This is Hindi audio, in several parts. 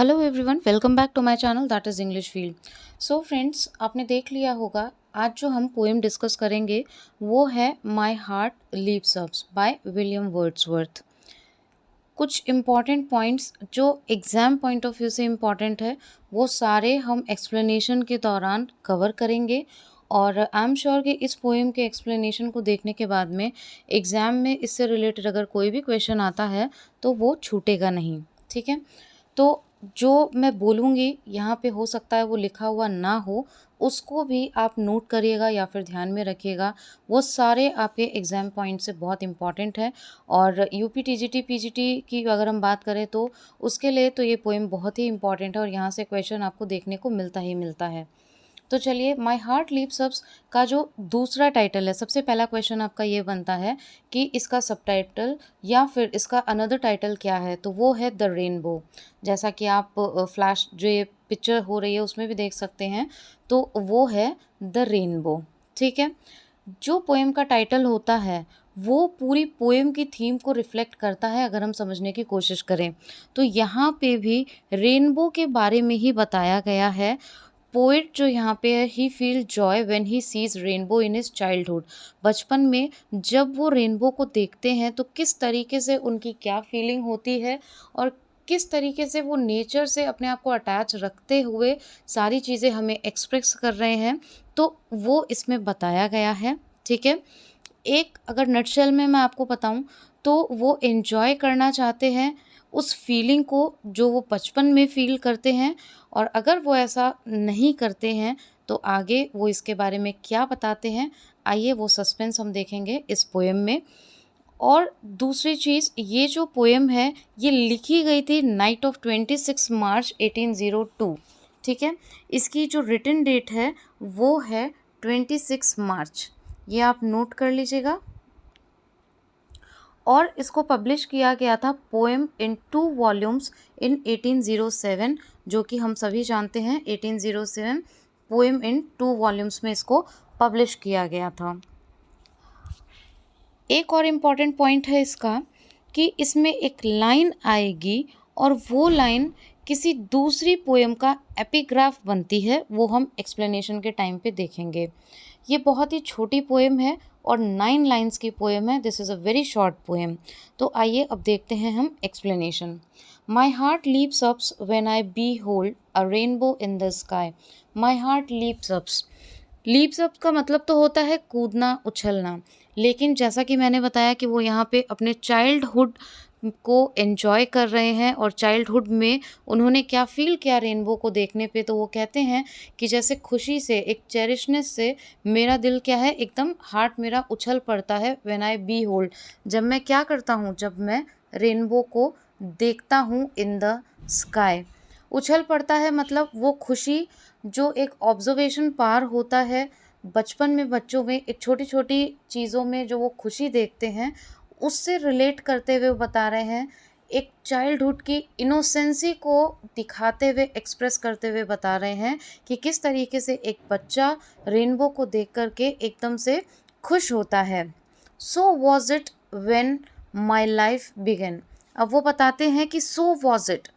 Hello everyone, welcome back to my channel that is English field. So friends, आपने देख लिया होगा आज जो हम पोएम डिस्कस करेंगे वो है my heart leaps ups by William Wordsworth. कुछ इम्पॉर्टेंट पॉइंट्स जो एग्ज़ाम पॉइंट ऑफ व्यू से इम्पॉर्टेंट है वो सारे हम एक्सप्लेनेशन के दौरान कवर करेंगे और आई एम श्योर कि इस पोएम के एक्सप्लेनेशन को देखने के बाद में एग्ज़ाम में इससे रिलेटेड अगर कोई भी क्वेश्चन आता है तो वो छूटेगा नहीं। ठीक है, तो जो मैं बोलूँगी यहाँ पे हो सकता है वो लिखा हुआ ना हो, उसको भी आप नोट करिएगा या फिर ध्यान में रखिएगा। वो सारे आपके एग्ज़ाम पॉइंट से बहुत इम्पॉर्टेंट है और यूपी टीजीटी पीजीटी की अगर हम बात करें तो उसके लिए तो ये पोएम बहुत ही इम्पॉर्टेंट है और यहाँ से क्वेश्चन आपको देखने को मिलता ही मिलता है। तो चलिए, माय हार्ट लीप्स अप्स का जो दूसरा टाइटल है, सबसे पहला क्वेश्चन आपका ये बनता है कि इसका सबटाइटल या फिर इसका अनदर टाइटल क्या है, तो वो है द रेनबो। जैसा कि आप फ्लैश जो ये पिक्चर हो रही है उसमें भी देख सकते हैं, तो वो है द रेनबो। ठीक है, जो पोएम का टाइटल होता है वो पूरी पोएम की थीम को रिफ्लेक्ट करता है अगर हम समझने की कोशिश करें। तो यहाँ पे भी रेनबो के बारे में ही बताया गया है। पोएट जो यहाँ पे है, he feel joy when he sees rainbow in his childhood. बचपन में जब वो रेनबो को देखते हैं तो किस तरीके से उनकी क्या फीलिंग होती है और किस तरीके से वो नेचर से अपने आप को अटैच रखते हुए सारी चीज़ें हमें एक्सप्रेस कर रहे हैं, तो वो इसमें बताया गया है। ठीक है, एक अगर नटशेल में मैं आपको बताऊं तो वो एन्जॉय करना चाहते हैं उस फीलिंग को जो वो बचपन में फ़ील करते हैं, और अगर वो ऐसा नहीं करते हैं तो आगे वो इसके बारे में क्या बताते हैं, आइए वो सस्पेंस हम देखेंगे इस पोएम में। और दूसरी चीज़, ये जो पोएम है ये लिखी गई थी नाइट ऑफ 26 मार्च 1802। ठीक है, इसकी जो रिटन डेट है वो है 26 मार्च, ये आप नोट कर लीजिएगा। और इसको पब्लिश किया गया था पोएम इन 2 वॉल्यूम्स इन 1807, जो कि हम सभी जानते हैं 1807 पोएम इन 2 वॉल्यूम्स में इसको पब्लिश किया गया था। एक और इम्पॉर्टेंट पॉइंट है इसका कि इसमें एक लाइन आएगी और वो लाइन किसी दूसरी पोएम का एपिग्राफ बनती है, वो हम एक्सप्लेनेशन के टाइम पे देखेंगे। ये बहुत ही छोटी पोएम है और 9 लाइन्स की पोएम है। This is a very short poem. तो आइए अब देखते हैं हम explanation. My heart leaps ups when I behold a rainbow in the sky. My heart leaps ups, leaps up का मतलब तो होता है कूदना, उछलना, लेकिन जैसा कि मैंने बताया कि वो यहाँ पे अपने चाइल्डहुड को एंजॉय कर रहे हैं और चाइल्डहुड में उन्होंने क्या फ़ील किया रेनबो को देखने पे, तो वो कहते हैं कि जैसे खुशी से, एक चेरिशनेस से मेरा दिल क्या है, एकदम हार्ट मेरा उछल पड़ता है। व्हेन आई बी होल्ड, जब मैं क्या करता हूँ, जब मैं रेनबो को देखता हूँ इन द स्काई। उछल पड़ता है मतलब वो खुशी जो एक ऑब्जर्वेशन पार होता है बचपन में, बच्चों में एक छोटी छोटी चीज़ों में जो वो खुशी देखते हैं, उससे रिलेट करते हुए वो बता रहे हैं। एक चाइल्डहुड की इनोसेंसी को दिखाते हुए, एक्सप्रेस करते हुए बता रहे हैं कि किस तरीके से एक बच्चा रेनबो को देख कर के एकदम से खुश होता है। So was it when my life began. अब वो बताते हैं कि सो वॉज इट,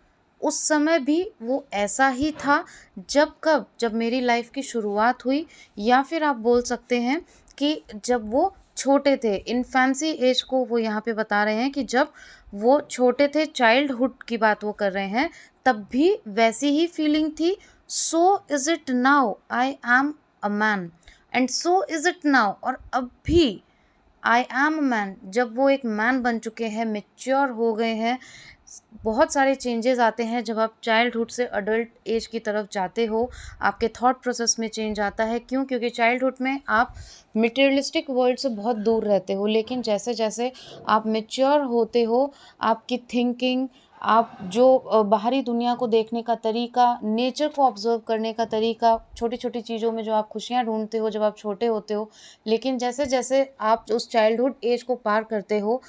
उस समय भी वो ऐसा ही था। जब कब, जब मेरी लाइफ की शुरुआत हुई, या फिर आप बोल सकते हैं कि जब वो छोटे थे, इन्फेंसी एज को वो यहाँ पे बता रहे हैं कि जब वो छोटे थे, चाइल्डहुड की बात वो कर रहे हैं, तब भी वैसी ही फीलिंग थी। So is it now I am a man, and so is it now, और अब भी आई एम मैन, जब वो एक मैन बन चुके हैं, मेच्योर हो गए हैं। बहुत सारे चेंजेस आते हैं जब आप चाइल्डहुड से अडल्ट एज की तरफ जाते हो, आपके थॉट प्रोसेस में चेंज आता है। क्यों? क्योंकि चाइल्डहुड में आप मटेरियलिस्टिक वर्ल्ड से बहुत दूर रहते हो, लेकिन जैसे जैसे आप मेच्योर होते हो, आपकी थिंकिंग, आप जो बाहरी दुनिया को देखने का तरीका, नेचर को ऑब्जर्व करने का तरीका, छोटी छोटी चीज़ों में जो आप खुशियाँ ढूंढते हो जब आप छोटे होते हो, लेकिन जैसे जैसे आप उस चाइल्डहुड एज को पार करते हो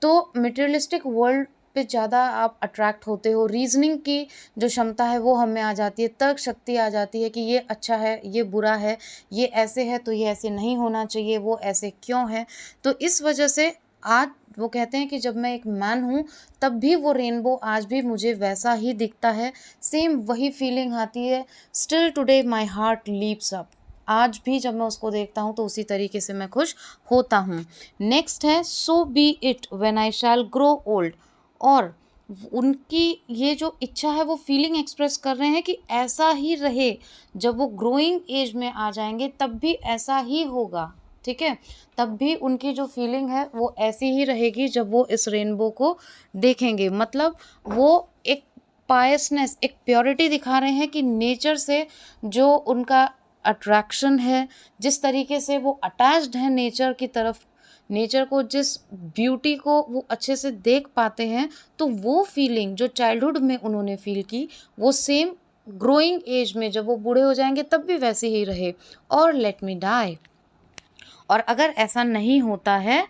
तो मटेरियलिस्टिक वर्ल्ड पे ज़्यादा आप अट्रैक्ट होते हो। रीजनिंग की जो क्षमता है वो हमें आ जाती है, तर्क शक्ति आ जाती है कि ये अच्छा है, ये बुरा है, ये ऐसे है तो ये ऐसे नहीं होना चाहिए, वो ऐसे क्यों है। तो इस वजह से आज वो कहते हैं कि जब मैं एक मैन हूँ तब भी वो रेनबो आज भी मुझे वैसा ही दिखता है, सेम वही फीलिंग आती है। स्टिल टुडे माई हार्ट लीप्स अप। आज भी जब मैं उसको देखता हूँ तो उसी तरीके से मैं खुश होता हूँ। नेक्स्ट है so be it when I shall grow old. और उनकी ये जो इच्छा है वो फीलिंग एक्सप्रेस कर रहे हैं कि ऐसा ही रहे, जब वो ग्रोइंग एज में आ जाएंगे तब भी ऐसा ही होगा। ठीक है, तब भी उनकी जो फीलिंग है वो ऐसी ही रहेगी जब वो इस रेनबो को देखेंगे। मतलब वो एक पायसनेस, एक प्योरिटी दिखा रहे हैं कि नेचर से जो उनका अट्रैक्शन है, जिस तरीके से वो अटैच्ड है नेचर की तरफ, नेचर को जिस ब्यूटी को वो अच्छे से देख पाते हैं, तो वो फीलिंग जो चाइल्डहुड में उन्होंने फील की वो सेम ग्रोइंग एज में जब वो बूढ़े हो जाएंगे तब भी वैसे ही रहे। और लेट मी डाई। और अगर ऐसा नहीं होता है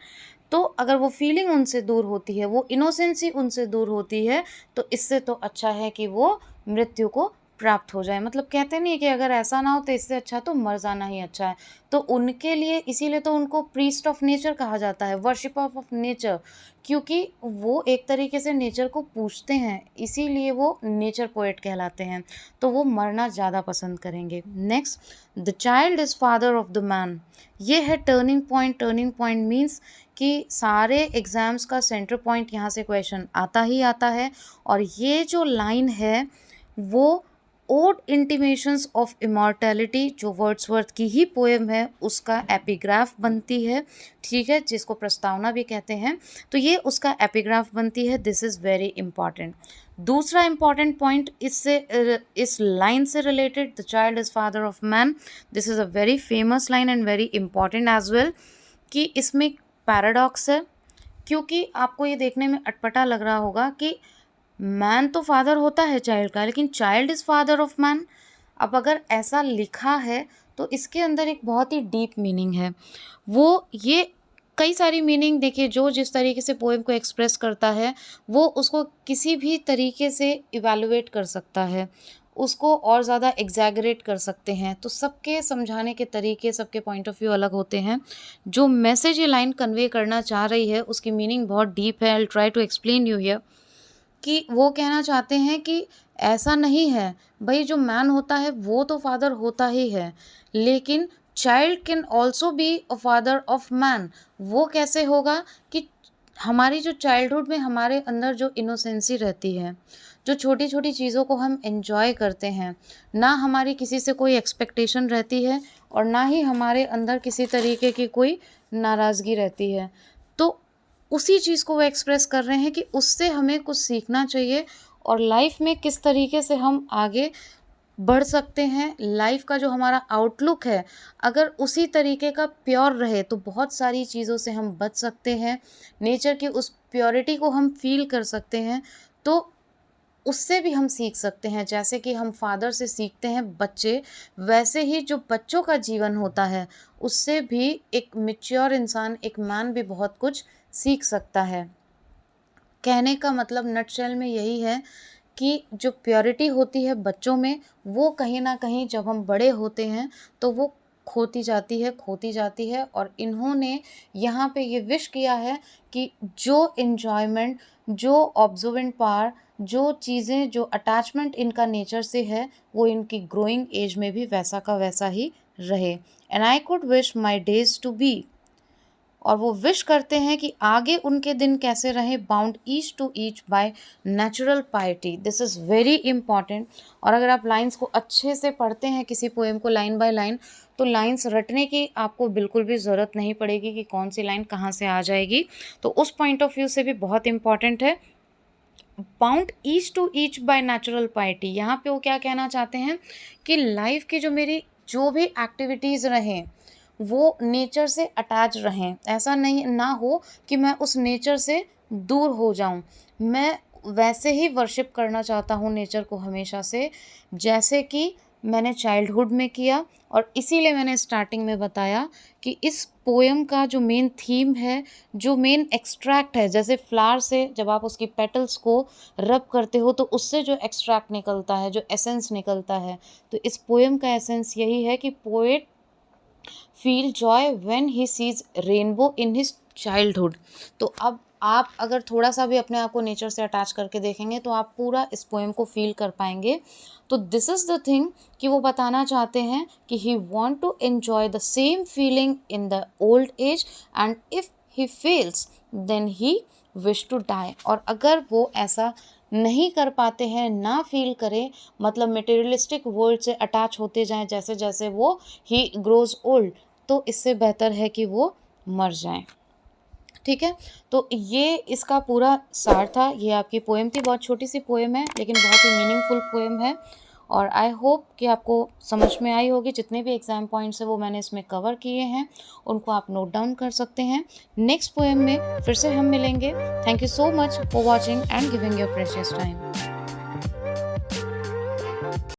तो अगर वो फीलिंग उनसे दूर होती है, वो इनोसेंसी उनसे दूर होती है, तो इससे तो अच्छा है कि वो मृत्यु को प्राप्त हो जाए। मतलब कहते नहीं है कि अगर ऐसा ना हो तो इससे अच्छा तो मर जाना ही अच्छा है। तो उनके लिए इसीलिए तो उनको प्रीस्ट ऑफ नेचर कहा जाता है, वर्शिपर ऑफ नेचर, क्योंकि वो एक तरीके से नेचर को पूजते हैं, इसीलिए वो नेचर पोएट कहलाते हैं। तो वो मरना ज़्यादा पसंद करेंगे। Next, the child is father of the man. ये है turning point. Turning point means कि सारे एग्ज़ाम्स का सेंटर पॉइंट यहाँ से क्वेश्चन आता ही आता है। और ये जो लाइन है वो ओड इंटीमेशंस ऑफ इमॉर्टैलिटी, जो वर्ड्सवर्थ की ही पोएम है, उसका एपिग्राफ बनती है। ठीक है, जिसको प्रस्तावना भी कहते हैं। तो ये उसका एपिग्राफ बनती है। This is very important. दूसरा इंपॉर्टेंट पॉइंट इससे इस लाइन से related, the child is father of man, this is a very famous line and very important as well, कि इसमें पैराडॉक्स है। क्योंकि आपको ये देखने में अटपटा लग रहा होगा कि मैन तो फादर होता है चाइल्ड का, लेकिन child is father of man. अब अगर ऐसा लिखा है तो इसके अंदर एक बहुत ही डीप मीनिंग है। वो ये कई सारी मीनिंग देखिए, जो जिस तरीके से पोएम को एक्सप्रेस करता है वो उसको किसी भी तरीके से इवैल्यूएट कर सकता है, उसको और ज़्यादा एग्जैगरेट कर सकते हैं। तो सबके समझाने के तरीके, सबके पॉइंट ऑफ व्यू अलग होते हैं। जो मैसेज ये लाइन कन्वे करना चाह रही है उसकी मीनिंग बहुत डीप है। I will try to explain you here. कि वो कहना चाहते हैं कि ऐसा नहीं है भाई, जो मैन होता है वो तो फादर होता ही है, लेकिन child can also be a father of man. वो कैसे होगा कि हमारी जो चाइल्डहुड में हमारे अंदर जो इनोसेंसी रहती है, जो छोटी छोटी चीज़ों को हम एंजॉय करते हैं, ना हमारी किसी से कोई एक्सपेक्टेशन रहती है और ना ही हमारे अंदर किसी तरीके की कोई नाराज़गी रहती है, तो उसी चीज़ को वो एक्सप्रेस कर रहे हैं कि उससे हमें कुछ सीखना चाहिए और लाइफ में किस तरीके से हम आगे बढ़ सकते हैं। लाइफ का जो हमारा आउटलुक है अगर उसी तरीके का प्योर रहे तो बहुत सारी चीज़ों से हम बच सकते हैं, नेचर की उस प्योरिटी को हम फील कर सकते हैं। तो उससे भी हम सीख सकते हैं, जैसे कि हम फादर से सीखते हैं बच्चे, वैसे ही जो बच्चों का जीवन होता है उससे भी एक मैच्योर इंसान, एक मैन भी बहुत कुछ सीख सकता है। कहने का मतलब नटशेल में यही है कि जो प्योरिटी होती है बच्चों में वो कहीं ना कहीं जब हम बड़े होते हैं तो वो खोती जाती है, खोती जाती है। और इन्होंने यहाँ पे ये विश किया है कि जो इन्जॉयमेंट, जो ऑब्जर्वेंट पावर, जो चीज़ें, जो अटैचमेंट इनका नेचर से है वो इनकी ग्रोइंग एज में भी वैसा का वैसा ही रहे। And I could wish my days to be. और वो विश करते हैं कि आगे उनके दिन कैसे रहें, bound each to each by natural piety. This is very important. और अगर आप लाइंस को अच्छे से पढ़ते हैं किसी पोएम को लाइन बाय लाइन, तो लाइंस रटने की आपको बिल्कुल भी ज़रूरत नहीं पड़ेगी कि कौन सी लाइन कहाँ से आ जाएगी। तो उस पॉइंट ऑफ व्यू से भी बहुत इंपॉर्टेंट है। Bound each to each by natural piety, यहाँ पे वो क्या कहना चाहते हैं कि लाइफ की जो मेरी जो भी एक्टिविटीज़ रहें वो नेचर से अटैच रहें। ऐसा नहीं ना हो कि मैं उस नेचर से दूर हो जाऊं। मैं वैसे ही वर्शिप करना चाहता हूं नेचर को हमेशा से, जैसे कि मैंने चाइल्डहुड में किया। और इसीलिए मैंने स्टार्टिंग में बताया कि इस पोएम का जो मेन थीम है, जो मेन एक्सट्रैक्ट है, जैसे फ्लावर से जब आप उसकी पेटल्स को रब करते हो तो उससे जो एक्सट्रैक्ट निकलता है, जो एसेंस निकलता है, तो इस पोएम का एसेंस यही है कि poet feel joy when he sees rainbow in his childhood. तो अब आप अगर थोड़ा सा भी अपने आप को नेचर से अटैच करके देखेंगे तो आप पूरा इस पोएम को फील कर पाएंगे। तो दिस इज़ द थिंग कि वो बताना चाहते हैं कि he want to enjoy the same feeling in the old age and if he fails then he wish to die. और अगर वो ऐसा नहीं कर पाते हैं, ना फील करें, मतलब मटेरियलिस्टिक वर्ल्ड से अटैच होते जाएं जैसे जैसे वो ही ग्रोज ओल्ड, तो इससे बेहतर है कि वो मर जाएं। ठीक है, तो ये इसका पूरा सार था। ये आपकी पोएम थी, बहुत छोटी सी पोएम है लेकिन बहुत ही मीनिंगफुल पोएम है। और आई होप कि आपको समझ में आई होगी। जितने भी एग्जाम पॉइंट्स हैं वो मैंने इसमें कवर किए हैं, उनको आप नोट डाउन कर सकते हैं। नेक्स्ट पोएम में फिर से हम मिलेंगे। Thank you so much for watching and giving your precious time.